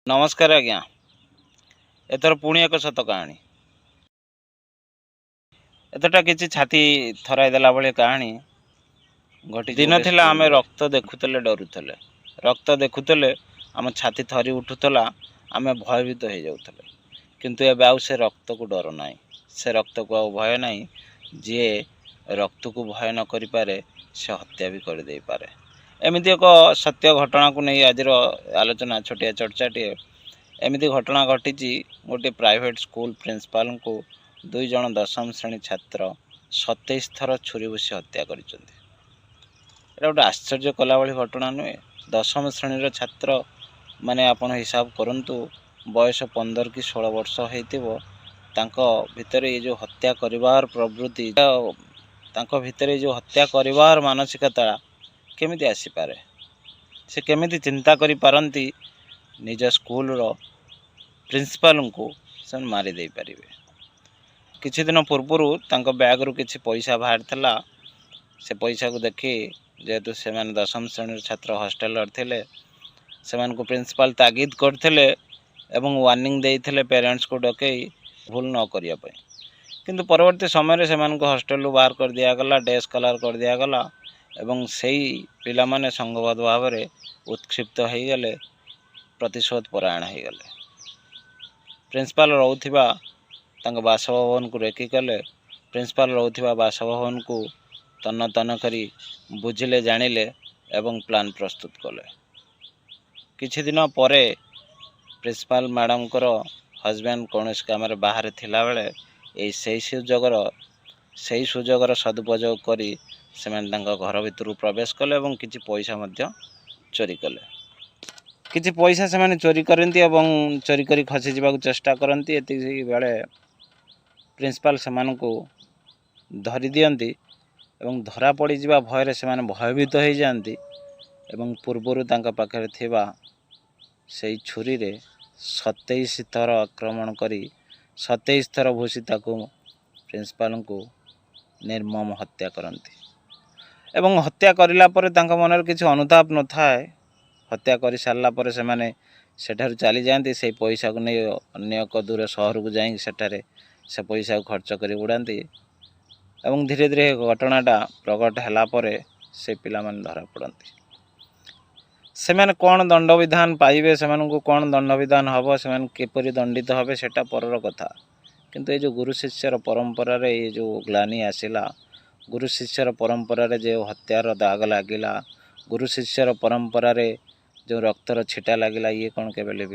नमस्कार आज्ञा एथर पुणी एक सत कहानी एतटा किसी छाती थराई देला भाई कहानी घटी दिन थिला आम रक्त देखुले डरुले रक्त देखुले आम छाती थरी उठुला आम भयभीत हो जाऊे किंतु एबे आउ से रक्त को डर ना से रक्त को आ भय ना जी रक्त को भय न करि पारे से हत्या भी कर दे पारे। एमती एक सत्य घटना को नहीं आज आलोचना छोटिया चर्चाटे एमती घटना घटी गोटे प्राइवेट स्कूल प्रिंसिपाल को 2 जन दशम श्रेणी छात्र 27 थर छुरी भूसी हत्या कर गोटे आश्चर्य कला भाई घटना नुहे। दशम श्रेणी छात्र माने आपण हिसाब करंतु बयस 15 कि 16 वर्ष हो भितर ये जो हत्या करिवार प्रवृत्ति भितर जो हत्या करिवार मानसिकता केमिति आसी पारे से केमिति चिंता करि पारंती निज स्कूल रो प्रिंसिपाल को से मारी दे पारिबे। किछि दिन पूर्वर तांको बैग रु किछि पैसा बाहर थला से पैसा को देखि जेहेतु से माने दशम श्रेणी छात्र हॉस्टल थिले से को प्रिंसिपाल तागिद करथिले एवं वार्निंग देइथिले पेरेंट्स को डकई भूल न करिया पय किंतु परवर्ती समय से हॉस्टल रु बाहर कर दिया गला डेस्क कलर कर दिया गला एवं सही पिला माने संगबद्ध भाव में उत्क्षिप्त हो गले प्रतिशोध परायण हो गले। प्रिंसिपाल रोथिबा तांको बासभवन को रेकी कले प्रिंसिपाल रोथिबा बासभवन को तन्न तन्न करी बुझिले जानिले एवं प्लान प्रस्तुत कले। किछि दिन परे प्रिंसिपाल मैडम को हजबैंड कौन काम बाहर थिला बेले सही सुजोगर सदुपयोग करी से घर भितर प्रवेश कले और किसी पैसा चोरी कले। किसी पैसा से चोरी करती और चोरी कर खसी जावाक चेष्टा करती एति बेले प्रिंसिपाल से धरी दियंती एवं धरा पड़ी जा भय से भयभीत हो जाती एवं पूर्वर तांका पाखरे थिबा से छुरी रे 27 थर आक्रमण करी 27 थर भूसी ताकू प्रिंसिपाल को निर्मम हत्या करती एवं हत्या करिला परे तांका मनर किसी अनुताप न थाए। हत्या कर सारा पर से चली जाती से पैसा को नहीं अन्य एक दूर सहर को जाई सेठारे से पैसा को खर्च कर उड़ाती एवं धीरे धीरे घटनाटा प्रकट होला परे से पिला माने धरा पड़ती। से माने कौन दंड विधान पाइबे से कौन दंड विधान हम से किपरि दंडित हे सेटा परर कथा किंतु ये जो गुरु शिष्यर परंपरा रे ये जो ग्लानी आसिला गुरु शिष्यर परंपरा रे जो हत्यार दाग लगिला गुरु शिष्यर परंपरा रे जो रक्तर छिटा लगिला ये कौन केबेले